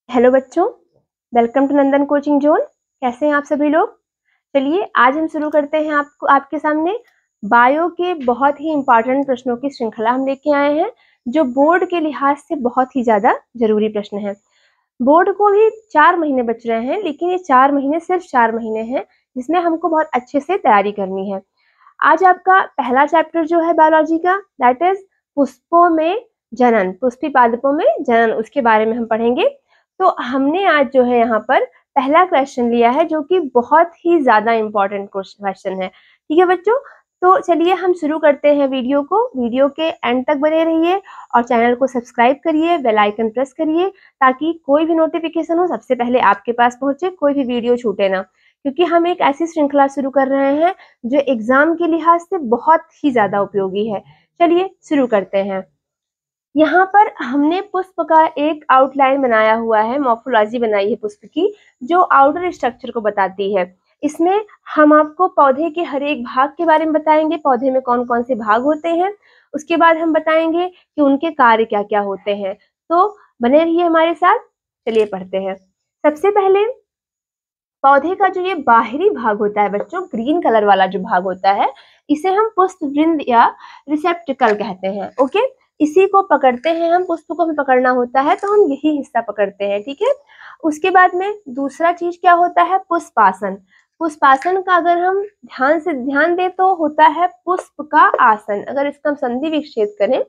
Hello बच्चों, welcome to Nandan coaching zone. कैसे हैं आप सभी लोग। चलिए आज हम शुरू करते हैं आपके सामने बायो के बहुत ही इंपॉर्टेंट प्रश्नों की श्रृंखला हम लेके आए हैं, जो बोर्ड के लिहाज से बहुत ही ज़्यादा जरूरी प्रश्न है। बोर्ड को भी 4 महीने बच रहे हैं, लेकिन ये 4 महीने सिर्फ 4 महीने हैं जिसमें हमको बहुत अच्छे से तैयारी करनी है। आज आपका पहला चैप्टर जो है बायोलॉजी का, दैट इज पुष्पों में जनन, पुष्पी पादपों में जनन, उसके बारे में हम पढ़ेंगे। तो हमने आज जो है यहाँ पर पहला क्वेश्चन लिया है, जो कि बहुत ही ज्यादा इम्पोर्टेंट क्वेश्चन है। ठीक है बच्चों, तो चलिए हम शुरू करते हैं वीडियो को। वीडियो के एंड तक बने रहिए और चैनल को सब्सक्राइब करिए, बेल आइकन प्रेस करिए, ताकि कोई भी नोटिफिकेशन हो सबसे पहले आपके पास पहुंचे, कोई भी वीडियो छूटे ना। क्योंकि हम एक ऐसी श्रृंखला शुरू कर रहे हैं जो एग्जाम के लिहाज से बहुत ही ज्यादा उपयोगी है। चलिए शुरू करते हैं। यहाँ पर हमने पुष्प का एक आउटलाइन बनाया हुआ है, मॉर्फोलॉजी बनाई है पुष्प की, जो आउटर स्ट्रक्चर को बताती है। इसमें हम आपको पौधे के हर एक भाग के बारे में बताएंगे, पौधे में कौन कौन से भाग होते हैं। उसके बाद हम बताएंगे कि उनके कार्य क्या क्या होते हैं। तो बने रहिए हमारे साथ। चलिए पढ़ते हैं। सबसे पहले पौधे का जो ये बाहरी भाग होता है बच्चों, ग्रीन कलर वाला जो भाग होता है, इसे हम पुष्पवृंत या रिसेप्टिकल कहते हैं। ओके, इसी को पकड़ते हैं हम, पुष्प को हमें पकड़ना होता है तो हम यही हिस्सा पकड़ते हैं। ठीक है, उसके बाद में दूसरा चीज क्या होता है, पुष्पासन। पुष्पासन का अगर हम ध्यान दें तो होता है पुष्प का आसन। अगर इसका हम संधि विच्छेद करें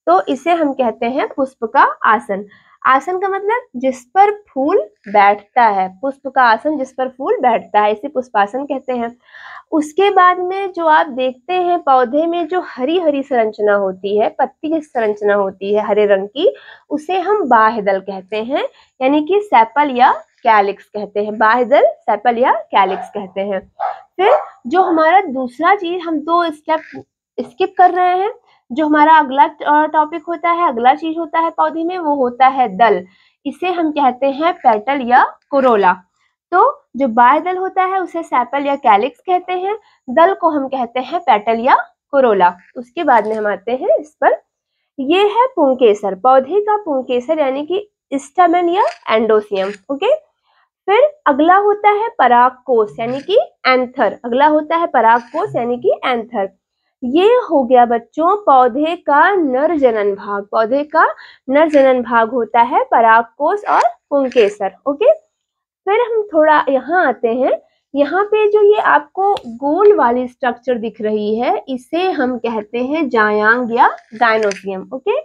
तो इसे हम कहते हैं पुष्प का आसन। आसन का मतलब जिस पर फूल बैठता है, पुष्प का आसन जिस पर फूल बैठता है, इसे पुष्पासन कहते हैं। उसके बाद में जो आप देखते हैं पौधे में जो हरी हरी संरचना होती है, पत्ती की संरचना होती है हरे रंग की, उसे हम बाह्यदल कहते हैं, यानी कि सेपल या कैलिक्स कहते हैं। बाह्यदल, सेपल या कैलिक्स कहते हैं। फिर जो हमारा दूसरा चीज, हम 2 स्टेप स्किप कर रहे हैं। जो हमारा अगला टॉपिक होता है, अगला चीज होता है पौधे में, वो होता है दल। इसे हम कहते हैं पेटल या कोरोला। तो जो बाह्यदल होता है उसे सेपल या कैलिक्स कहते हैं, दल को हम कहते हैं पेटल या कोरोला। उसके बाद में हम आते हैं इस पर, ये है पुंकेसर, पौधे का पुंकेसर यानी कि स्टैमेन या एंडोसियम। ओके, फिर अगला होता है परागकोश यानी कि एंथर। अगला होता है परागकोश यानी कि एंथर। ये हो गया बच्चों पौधे का नर जनन भाग। पौधे का नर जनन भाग होता है परागकोश और पुंकेसर। ओके, फिर हम थोड़ा यहाँ आते हैं। यहाँ पे जो ये आपको गोल वाली स्ट्रक्चर दिख रही है, इसे हम कहते हैं जायांग या गायनोसियम। ओके,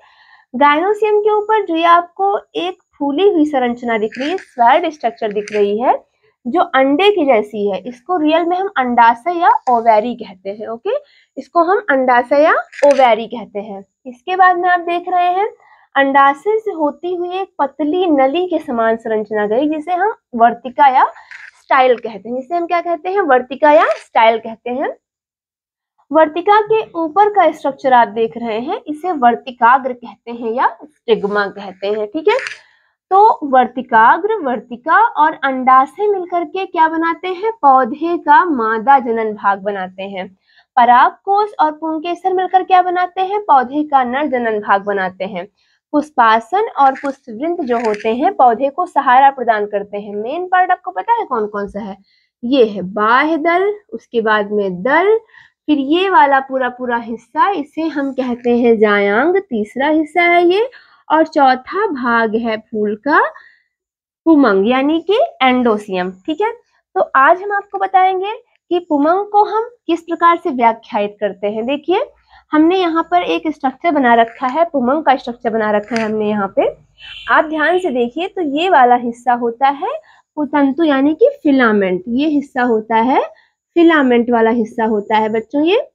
गायनोसियम के ऊपर जो ये आपको एक फूली हुई संरचना दिख रही है, स्क्वायर्ड स्ट्रक्चर दिख रही है, जो अंडे की जैसी है, इसको रियल में हम अंडाशय या ओवेरी कहते हैं। ओके, इसको हम अंडाशय या ओवेरी कहते हैं। इसके बाद में आप देख रहे हैं अंडाशय से होती हुई एक पतली नली के समान संरचना गई, जिसे हम वर्तिका या स्टाइल कहते हैं। जिसे हम क्या कहते हैं, वर्तिका या स्टाइल कहते हैं। वर्तिका के ऊपर का स्ट्रक्चर आप देख रहे हैं, इसे वर्तिकाग्र कहते हैं या स्टिग्मा कहते हैं। ठीक है, तो वर्तिकाग्र, वर्तिका और अंडाशय मिलकर के क्या बनाते हैं, पौधे का मादा जनन भाग बनाते हैं। परागकोश और पुंकेसर मिलकर क्या बनाते हैं, पौधे का नर जनन भाग बनाते हैं। पुष्पासन और पुष्पवृंत जो होते हैं पौधे को सहारा प्रदान करते हैं। मेन पार्ट आपको पता है कौन कौन सा है, ये है बाह्य दल, उसके बाद में दल, फिर ये वाला पूरा पूरा हिस्सा इसे हम कहते हैं जायांग, तीसरा हिस्सा है ये, और चौथा भाग है फूल का पुमंग यानी कि एंडोसियम। ठीक है, तो आज हम आपको बताएंगे कि पुमंग को हम किस प्रकार से व्याख्यायित करते हैं। देखिए, हमने यहाँ पर एक स्ट्रक्चर बना रखा है, पुमंग का स्ट्रक्चर बना रखा है हमने यहाँ पे। आप ध्यान से देखिए तो ये वाला हिस्सा होता है पुतंतु यानी कि फिलामेंट। ये हिस्सा होता है फिलामेंट वाला हिस्सा होता है बच्चों ये।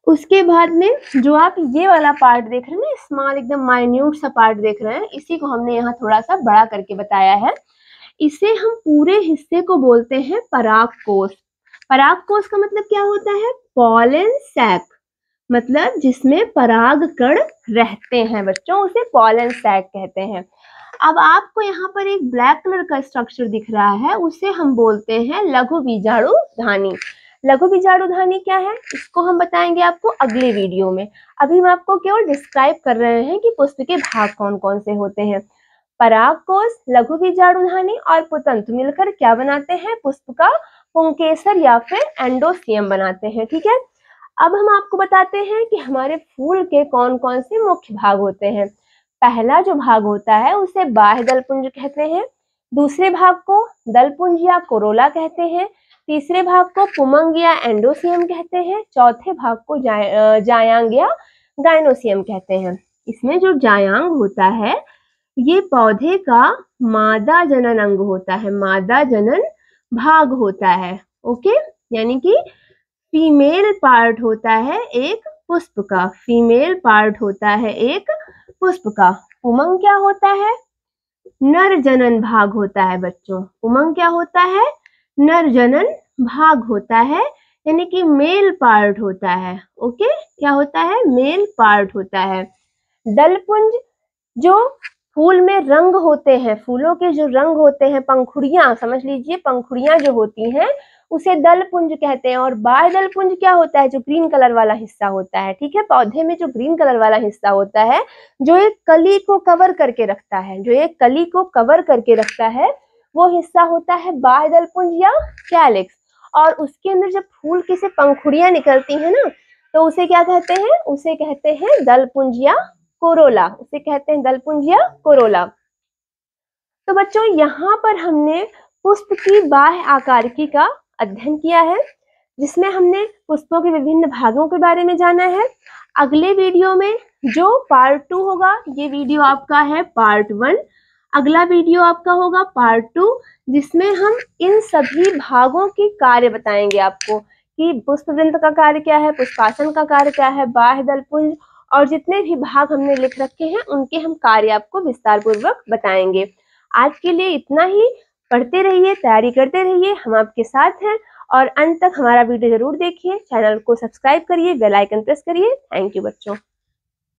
उसके बाद में जो आप ये वाला पार्ट देख रहे हैं ना, स्मॉल एकदम माइन्यूट सा पार्ट देख रहे हैं, इसी को हमने यहाँ थोड़ा सा बड़ा करके बताया है। इसे हम पूरे हिस्से को बोलते हैं परागकोश। परागकोश का मतलब क्या होता है, पॉलन सैक, मतलब जिसमें पराग कण रहते हैं बच्चों, उसे पॉलन सैक कहते हैं। अब आपको यहाँ पर एक ब्लैक कलर का स्ट्रक्चर दिख रहा है, उसे हम बोलते हैं लघु बीजाणु धानी। लघु बीजाणु धानी क्या है, इसको हम बताएंगे आपको अगले वीडियो में। अभी हम आपको केवल डिस्क्राइब कर रहे हैं कि पुष्प के भाग कौन कौन से होते हैं। परागकोश, लघु बीजाणुधानी और पुतंतु मिलकर क्या बनाते हैं? पुष्प का पुंकेसर या फिर एंडोसियम बनाते हैं। ठीक है, अब हम आपको बताते हैं कि हमारे फूल के कौन कौन से मुख्य भाग होते हैं। पहला जो भाग होता है उसे बाह्य दलपुंज कहते हैं, दूसरे भाग को दलपुंज या कोरोला कहते हैं, तीसरे भाग को पुमंग या एंडोसियम कहते हैं, चौथे भाग को जायांग या गाइनोसियम कहते हैं। इसमें जो जायांग होता है ये पौधे का मादा जनन अंग होता है, मादा जनन भाग होता है। ओके, यानी कि फीमेल पार्ट होता है एक पुष्प का, फीमेल पार्ट होता है एक पुष्प का। पुमंग क्या होता है? नर जनन भाग होता है बच्चों। पुमंग क्या होता है? नर जनन भाग होता है, यानी कि मेल पार्ट होता है। ओके, क्या होता है? मेल पार्ट होता है। दलपुंज जो फूल में रंग होते हैं, फूलों के जो रंग होते हैं, पंखुड़ियां समझ लीजिए, पंखुड़ियां जो होती हैं उसे दलपुंज कहते हैं। और बाह्य दलपुंज क्या होता है? जो ग्रीन कलर वाला हिस्सा होता है। ठीक है, पौधे में जो ग्रीन कलर वाला हिस्सा होता है जो एक कली को कवर करके रखता है, जो एक कली को कवर करके रखता है, वो हिस्सा होता है बाह्य दलपुंज या कैलिक्स। और उसके अंदर जब फूल की से पंखुड़ियां निकलती हैं ना, तो उसे क्या कहते हैं? उसे कहते हैं दलपुंज या कोरोला। उसे कहते हैं दलपुंज या कोरोला। तो बच्चों यहाँ पर हमने पुष्प की बाह्य आकारिकी का अध्ययन किया है, जिसमें हमने पुष्पों के विभिन्न भागों के बारे में जाना है। अगले वीडियो में जो पार्ट 2 होगा, ये वीडियो आपका है पार्ट 1, अगला वीडियो आपका होगा पार्ट 2, जिसमें हम इन सभी भागों की कार्य बताएंगे आपको कि पुष्पवृंत का कार्य क्या है, पुष्पासन का कार्य क्या है, बाह्य दलपुंज और जितने भी भाग हमने लिख रखे हैं उनके हम कार्य आपको विस्तार पूर्वक बताएंगे। आज के लिए इतना ही। पढ़ते रहिए, तैयारी करते रहिए, हम आपके साथ हैं। और अंत तक हमारा वीडियो जरूर देखिए, चैनल को सब्सक्राइब करिए, बेल आइकन प्रेस करिए। थैंक यू बच्चों।